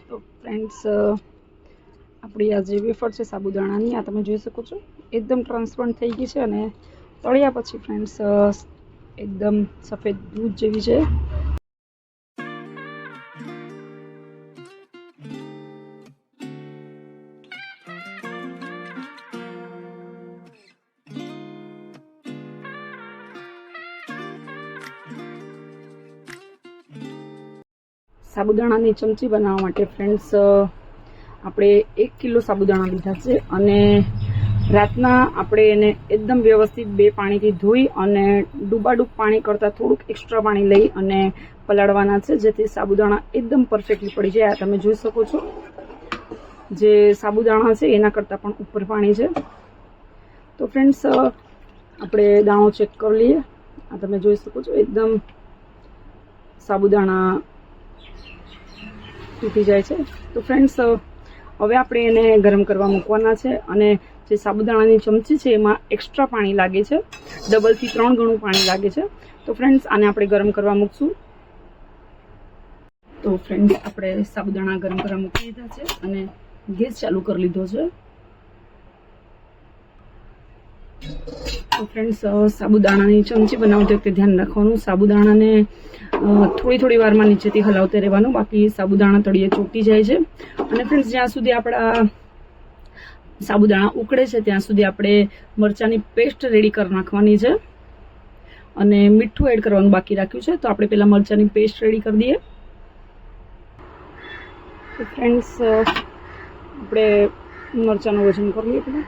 તો ફ્રેન્ડ્સ આપણી આ જે વેફર છે સાબુદાણાની, આ તમે જોઈ શકો છો એકદમ ટ્રાન્સપરન્ટ થઈ ગઈ છે અને તળ્યા પછી ફ્રેન્ડ્સ એકદમ સફેદ દૂધ જેવી છે. સાબુદાણાની ચમચી બનાવવા માટે ફ્રેન્ડ્સ આપણે 1 કિલો સાબુદાણા લીધા છે અને રાતના આપણે એને એકદમ વ્યવસ્થિત 2 પાણીથી ધોઈ અને ડૂબાડૂબ પાણી કરતાં થોડુંક એક્સ્ટ્રા પાણી લઈ અને પલાળવાના છે, જેથી સાબુદાણા એકદમ પરફેક્ટલી પડી જાય. આ તમે જોઈ શકો છો જે સાબુદાણા છે એના કરતાં પણ ઉપર પાણી છે. તો ફ્રેન્ડ્સ આપણે દાણો ચેક કરી લઈએ. આ તમે જોઈ શકો છો એકદમ સાબુદાણા તૂટી જાય છે. તો ફ્રેન્ડ્સ હવે આપણે એને ગરમ કરવા મૂકવાના છે અને જે સાબુદાણાની ચમચી છે એમાં એક્સ્ટ્રા પાણી લાગે છે, 2 થી 3 ગણું પાણી લાગે છે. તો ફ્રેન્ડ્સ આને આપણે ગરમ કરવા મૂકશું. તો ફ્રેન્ડ્સ આપણે સાબુદાણા ગરમ કરવા મૂકી દીધા છે અને ગેસ ચાલુ કરી લીધો છે. તો ફ્રેન્ડ્સ સાબુદાણાની ચમચી બનાવતી વખતે ધ્યાન રાખવાનું, સાબુદાણાને થોડી વારમાં નીચેથી હલાવते રહેવાનું, બાકી સાબુદાણા તળિયે ચોંટી જાય છે. અને ફ્રેન્ડ્સ જ્યાં સુધી આપણા સાબુદાણા ઉકળે છે ત્યાં સુધી આપણે મરચાંની પેસ્ટ રેડી કરી નાખવાની છે અને મીઠું એડ કરવાનું બાકી રાખ્યું છે. તો આપણે પહેલાં મરચાંની પેસ્ટ રેડી કરી દઈએ. તો ફ્રેન્ડ્સ આપણે મરચાંનું વજન કરી લઈએ પહેલાં.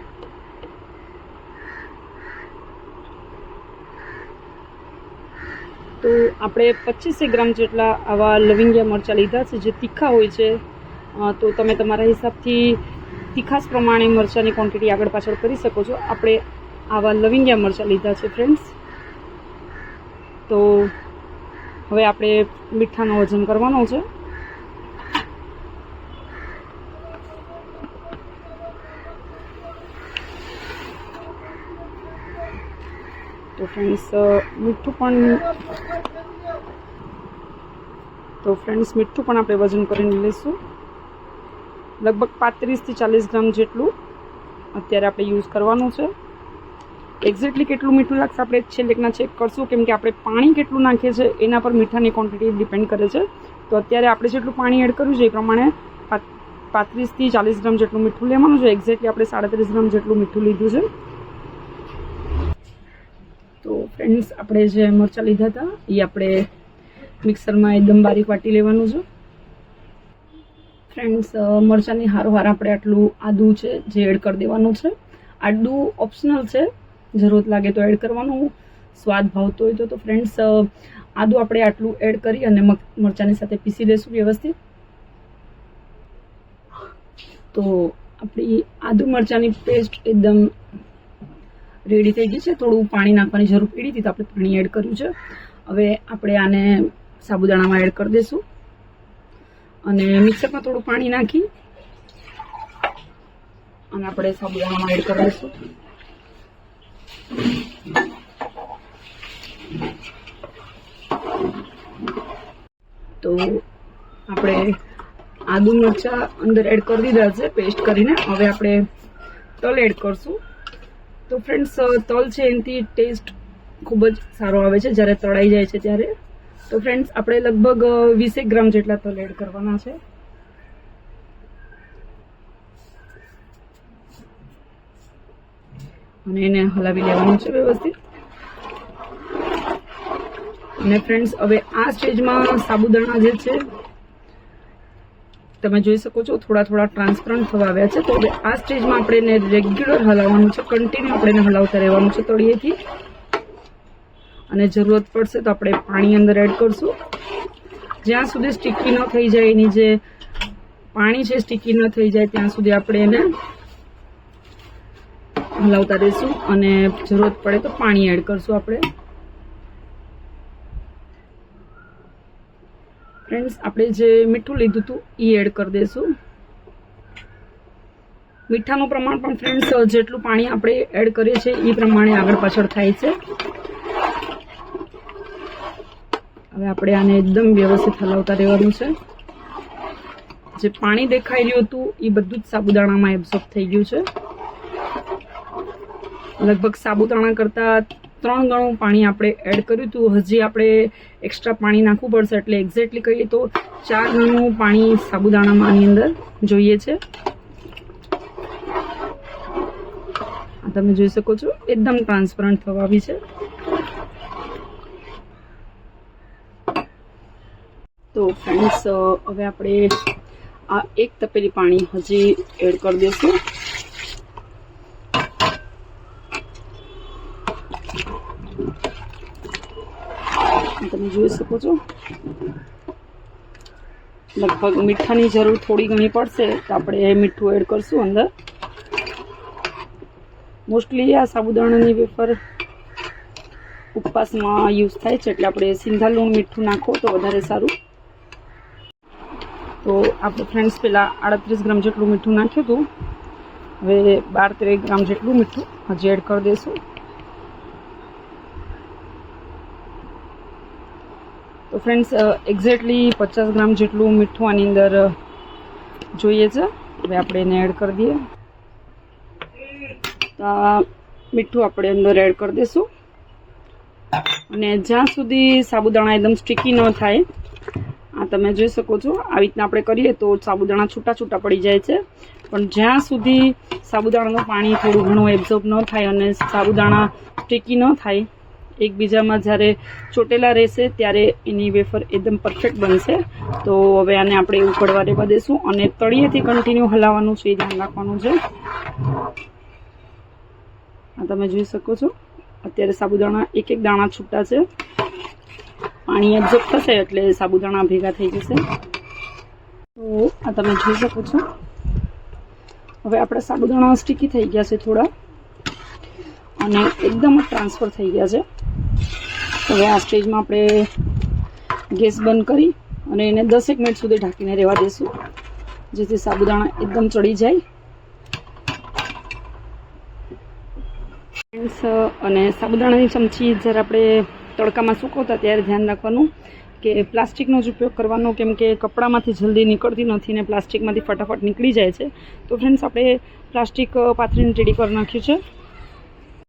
તો આપણે 25 ગ્રામ જેટલા આવા લવિંગિયા મરચાં લીધા છે જે તીખા હોય છે. તો તમે તમારા હિસાબથી તીખાસ પ્રમાણે મરચાંની ક્વોન્ટિટી આગળ પાછળ કરી શકો છો. આપણે આવા લવિંગિયા મરચાં લીધા છે ફ્રેન્ડ્સ. તો હવે આપણે મીઠાનું વજન કરવાનો છે. તો ફ્રેન્ડ્સ મીઠું પણ આપણે વજન કરીને લઈશું. લગભગ 35 થી 40 ગ્રામ જેટલું અત્યારે આપણે યુઝ કરવાનું છે. એક્ઝેક્ટલી કેટલું મીઠું લાગશે આપણે છેલ્લેકના ચેક કરશું, કેમ કે આપણે પાણી કેટલું નાખીએ છીએ એના પર મીઠાની ક્વોન્ટિટી ડિપેન્ડ કરે છે. તો અત્યારે આપણે જેટલું પાણી એડ કર્યું છે એ પ્રમાણે 35 થી 40 ગ્રામ જેટલું મીઠું લેવાનું છે. એક્ઝેક્ટલી આપણે 37 ગ્રામ જેટલું મીઠું લીધું છે. તો ફ્રેન્ડ્સ આપણે જે મરચાં લીધા હતા એ આપણે મિક્સરમાં એકદમ બારીક વાટી લેવાનું છે. ફ્રેન્ડ્સ મરચાંની હારોહાર આપણે આટલું આદું છે જે એડ કરી દેવાનું છે. આદું ઓપ્શનલ છે, જરૂરત લાગે તો એડ કરવાનું, સ્વાદ ભાવતો હોય તો. ફ્રેન્ડ્સ આદું આપણે આટલું એડ કરી અને મરચાંની સાથે પીસી લઈશું વ્યવસ્થિત. તો આપણી આદુ મરચાંની પેસ્ટ એકદમ રેડી થઈ ગઈ છે. થોડું પાણી નાખવાની જરૂર પડી હતી તો આપણે પાણી એડ કર્યું છે. હવે આપણે આને સાબુદાણામાં એડ કરી દઈશું અને મિક્સરમાં થોડું પાણી નાખી અને આપણે સાબુદાણામાં એડ કરી દઈશું. તો આપણે આદુ મરચાં અંદર એડ કરી દીધા છે પેસ્ટ કરીને. હવે આપણે તલ એડ કરશું. તો ફ્રેન્ડ્સ તલ છે એનાથી ટેસ્ટ ખૂબ જ સારો આવે છે જ્યારે તળાઈ જાય છે ત્યારે. તો ફ્રેન્ડ્સ આપણે લગભગ 20 ગ્રામ જેટલા તલ એડ કરવાના છે. અને એને હલાવી લેવાનું છે વ્યવસ્થિત. અને ફ્રેન્ડ્સ હવે આ સ્ટેજમાં સાબુદાણા જે છે તમે જોઈ શકો છો થોડા ટ્રાન્સપરન્ટ થવા આવ્યા છે. તો હવે આ સ્ટેજમાં આપણે એને રેગ્યુલર હલાવવાનું છે, કન્ટિન્યુ આપણે એને હલાવતા રહેવાનું છે તળિયેથી. અને જરૂરત પડશે તો આપણે પાણી અંદર એડ કરશું. જ્યાં સુધી સ્ટીકી ન થઈ જાય, એની જે પાણી છે સ્ટીકી ન થઈ જાય ત્યાં સુધી આપણે એને હલાવતા રહીશું અને જરૂરત પડે તો પાણી એડ કરશું આપણે. ફ્રેન્ડ્સ આપણે જે મીઠું લીધું હતું એ એડ કરી દઈશું. મીઠાનું પ્રમાણ પણ ફ્રેન્ડ્સ જેટલું પાણી આપણે એડ કરીએ છીએ એ પ્રમાણે આગળ પાછળ થાય છે. હવે આપણે આને એકદમ વ્યવસ્થિત હલાવતા રહેવાનું છે. જે પાણી દેખાઈ રહ્યું હતું એ બધું જ સાબુદાણામાં એબ્ઝોર્બ થઈ ગયું છે. લગભગ સાબુદાણા કરતાં 3 ગણું પાણી આપણે એડ કર્યું હતું. હજી આપણે એક્સ્ટ્રા પાણી નાખવું પડશે, એટલે એક્ઝેક્ટલી કહીએ તો 4 ગણું પાણી સાબુદાણામાં આની અંદર જોઈએ છે. તમે જોઈ શકો છો એકદમ ટ્રાન્સપરન્ટ થવા આવી છે. તો ફ્રેન્ડ્સ, હવે આપણે આ 1 તપેલી પાણી હજી એડ કરી દઈશું. તમે જોઈ શકો છો લગભગ મીઠાની જરૂર થોડી ઘણી પડશે, તો આપણે મીઠું એડ કરશું અંદર. મોસ્ટલી આ સાબુદાણાની વેફર ઉપવાસમાં યુઝ થાય છે, એટલે આપણે સિંધા લૂણ મીઠું નાખો તો વધારે સારું. તો આપણે ફ્રેન્ડ્સ પહેલાં 38 ગ્રામ જેટલું મીઠું નાખ્યું હતું. હવે 12-13 ગ્રામ જેટલું મીઠું હજી એડ કરી દઈશું. તો ફ્રેન્ડ્સ, એક્ઝેક્ટલી 50 ગ્રામ જેટલું મીઠું આની અંદર જોઈએ છે. હવે આપણે એને એડ કરી દઈએ. મીઠું આપણે અંદર એડ કરી દઈશું, અને જ્યાં સુધી સાબુદાણા એકદમ સ્ટીકી ન થાય, આ તમે જોઈ શકો છો આવી રીતના આપણે કરીએ તો સાબુદાણા છૂટા છૂટા પડી જાય છે. પણ જ્યાં સુધી સાબુદાણાનું પાણી થોડું ઘણું એબ્ઝોર્બ ન થાય અને સાબુદાણા સ્ટીકી ન થાય, એકબીજામાં જ્યારે ચોટેલા રહેશે ત્યારે એની વેફર એકદમ પરફેક્ટ બનશે. તો હવે આને આપણે ઉકળવા દેવા દઈશું, અને તળિયેથી કન્ટિન્યુ હલાવવાનું છે, એ ધ્યાન રાખવાનું છે. આ તમે જોઈ શકો છો અત્યારે સાબુદાણા એક દાણા છૂટા છે. પાણી એબ્ઝોર્બ થશે એટલે સાબુદાણા ભેગા થઈ જશે. તો આ તમે જોઈ શકો છો હવે આપણા સાબુદાણા સ્ટીકી થઈ ગયા છે થોડા, અને એકદમ ટ્રાન્સફર થઈ ગયા છે. હવે આ સ્ટેજમાં આપણે ગેસ બંધ કરી અને એને 10 મિનિટ સુધી ઢાંકીને રહેવા દઈશું, જેથી સાબુદાણા એકદમ ચડી જાય. અને સાબુદાણાની ચમચી જ્યારે આપણે તડકામાં સૂકવતા ત્યારે ધ્યાન રાખવાનું કે પ્લાસ્ટિકનો જ ઉપયોગ કરવાનો, કેમ કે કપડામાંથી જલ્દી નીકળતી નથી ને પ્લાસ્ટિકમાંથી ફટાફટ નીકળી જાય છે. તો ફ્રેન્ડ્સ, આપણે પ્લાસ્ટિક પાથરીને રેડી કરી નાખ્યું છે.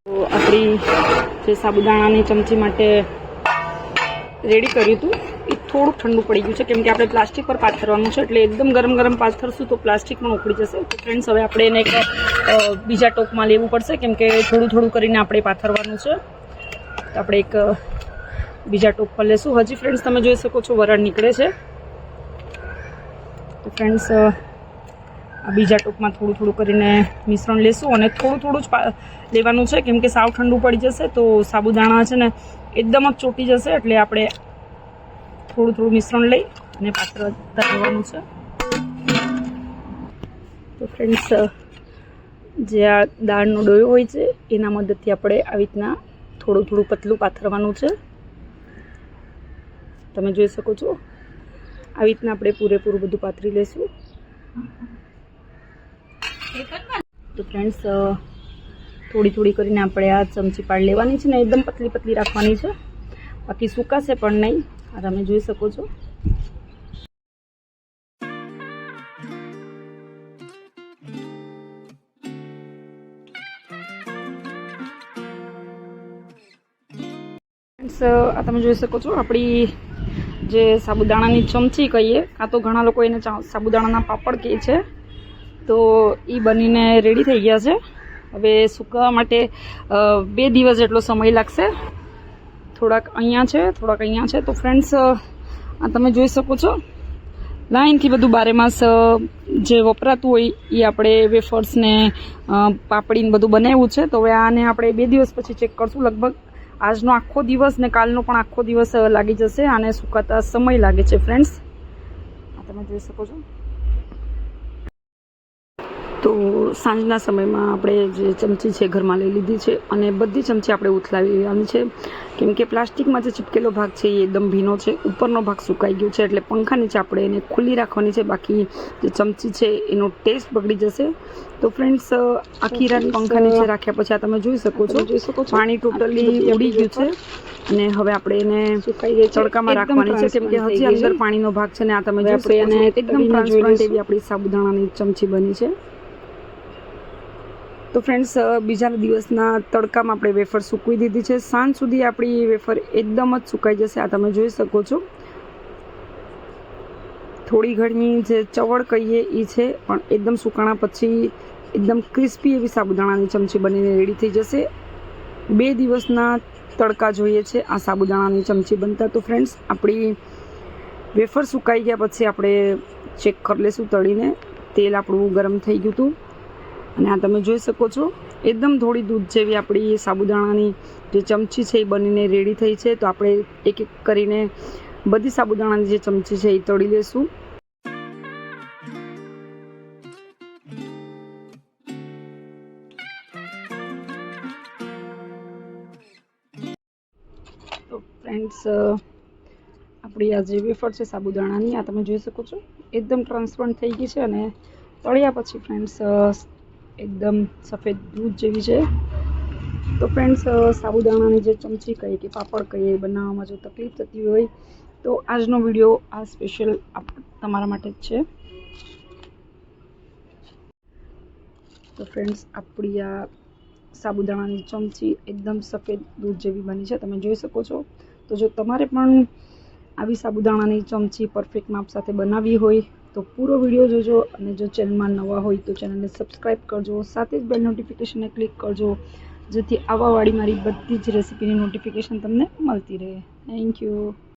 તો આપણી જે સાબુદાણાની ચમચી માટે રેડી કર્યું હતું એ થોડુંક ઠંડુ પડી ગયું છે, કેમ કે આપણે પ્લાસ્ટિક પર પાથરવાનું છે, એટલે એકદમ ગરમ ગરમ પાથરશું તો પ્લાસ્ટિક પણ ઉખડી જશે. તો ફ્રેન્ડ્સ, હવે આપણે એને એક બીજા ટોપમાં લેવું પડશે, કેમ કે થોડું થોડું કરીને આપણે પાથરવાનું છે. તો આપણે એક બીજા ટોપ પર લેશું. હજી ફ્રેન્ડ્સ તમે જોઈ શકો છો વરાળ નીકળે છે. તો ફ્રેન્ડ્સ, આ બીજા ટોપમાં થોડું થોડું કરીને મિશ્રણ લેશું, અને થોડું થોડું જ લેવાનું છે, કેમ કે સાવ ઠંડુ પડી જશે તો સાબુદાણા છે ને એકદમ જ ચોટી જશે. એટલે આપણે થોડું થોડું મિશ્રણ લઈ અને પાથરતા રહેવાનું છે. તો ફ્રેન્ડ્સ, જે આ દાળનો ડોયો હોય છે એના મદદથી આપણે આવી રીતના થોડું થોડું પતલું પાથરવાનું છે. તમે જોઈ શકો છો આવી રીતના આપણે પૂરેપૂરું બધું પાથરી લઈશું. તો ફ્રેન્ડ્સ, થોડી થોડી કરીને આપણે આ ચમચી પાડ લેવાની છે ને એકદમ પતલી પતલી રાખવાની છે, બાકી સુકાશે પણ નહીં. આ તમે જોઈ શકો છો. આ તમે જોઈ શકો છો આપણી જે સાબુદાણાની ચમચી કહીએ, કાં તો ઘણા લોકો એને સાબુદાણાના પાપડ કહે છે. તો એ બનીને રેડી થઈ ગયા છે. હવે સૂકવવા માટે 2 દિવસ જેટલો સમય લાગશે. થોડાક અહીંયા છે, થોડાક અહીંયા છે. તો ફ્રેન્ડ્સ, આ તમે જોઈ શકો છો લાઈનથી બધું બારેમાસ જે વપરાતું હોય એ આપણે વેફર્સને પાપડીને બધું બનાવ્યું છે. તો હવે આને આપણે 2 દિવસ પછી ચેક કરશું. લગભગ આજનો આખો દિવસ ને કાલનો પણ આખો દિવસ લાગી જશે. આને સુકાતા સમય લાગે છે ફ્રેન્ડ્સ. આ તમે જોઈ શકો છો. તો સાંજના સમયમાં આપણે જે ચમચી છે ઘરમાં લઈ લીધી છે અને બધી ચમચી આપણે ઉથલાવી લેવાની છે, કેમ કે પ્લાસ્ટિકમાં જે ચીપકેલો ભાગ છે એ એકદમ ભીનો છે, ઉપરનો ભાગ સુકાઈ ગયો છે, એટલે પંખા નીચે આપણે એને ખુલ્લી રાખવાની છે, બાકી જે ચમચી છે એનો ટેસ્ટ બગડી જશે. તો ફ્રેન્ડ્સ, આખી રાત પંખા નીચે રાખ્યા પછી આ તમે જોઈ શકો છો પાણી ટોટલી ઉડી ગયું છે અને હવે આપણે એને તડકામાં રાખવાની છે, કેમ કે હજી અંદર પાણીનો ભાગ છે ને આ તમે જોઈ શકો છો એકદમ ટ્રાન્સપરન્ટ એવી આપણી સાબુદાણાની ચમચી બની છે. તો ફ્રેન્ડ્સ, બીજા દિવસના તડકામાં આપણે વેફર સૂકવી દીધી છે. સાંજ સુધી આપણી વેફર એકદમ જ સુકાઈ જશે. આ તમે જોઈ શકો છો થોડી ઘણી જે ચવડ કહીએ એ છે, પણ એકદમ સુકાણા પછી એકદમ ક્રિસ્પી એવી સાબુદાણાની ચમચી બનીને રેડી થઈ જશે. 2 દિવસના તડકા જોઈએ છે આ સાબુદાણાની ચમચી બનતા. તો ફ્રેન્ડ્સ, આપણી વેફર સુકાઈ ગયા પછી આપણે ચેક કરી લઈશું તળીને. તેલ આપણું ગરમ થઈ ગયું હતું અને આ તમે જોઈ શકો છો એકદમ થોડી દૂધ જેવી આપણી સાબુદાણાની જે ચમચી છે એ બનીને રેડી થઈ છે. તો આપણે એક એક કરીને બધી સાબુદાણાની જે ચમચી છે એ તળી લેશું. તો ફ્રેન્ડ્સ, આપણી આ જે વેફર છે સાબુદાણાની આ તમે જોઈ શકો છો એકદમ ટ્રાન્સપરન્ટ થઈ ગઈ છે અને તળ્યા પછી ફ્રેન્ડ્સ એકદમ સફેદ દૂધ જેવી છે. તો ફ્રેન્ડ્સ, સાબુદાણાની જે ચમચી કહીએ કે પાપડ કહીએ બનાવવામાં જો તકલીફ થતી હોય તો આજનો વિડીયો આ સ્પેશિયલ તમારા માટે જ છે. તો ફ્રેન્ડ્સ, આપણી આ સાબુદાણાની ચમચી એકદમ સફેદ દૂધ જેવી બની છે, તમે જોઈ શકો છો. તો જો તમારે પણ આવી સાબુદાણાની ચમચી પરફેક્ટ માપ સાથે બનાવવી હોય તો પૂરો વિડીયો જોજો અને જો ચેનલમાં નવા હોય તો ચેનલને સબસ્ક્રાઈબ કરજો, સાથે જ બેલ નોટિફિકેશનને ક્લિક કરજો, જેથી આવવાવાળી મારી બધી જ રેસીપીની નોટિફિકેશન તમને મળતી રહે. Thank you.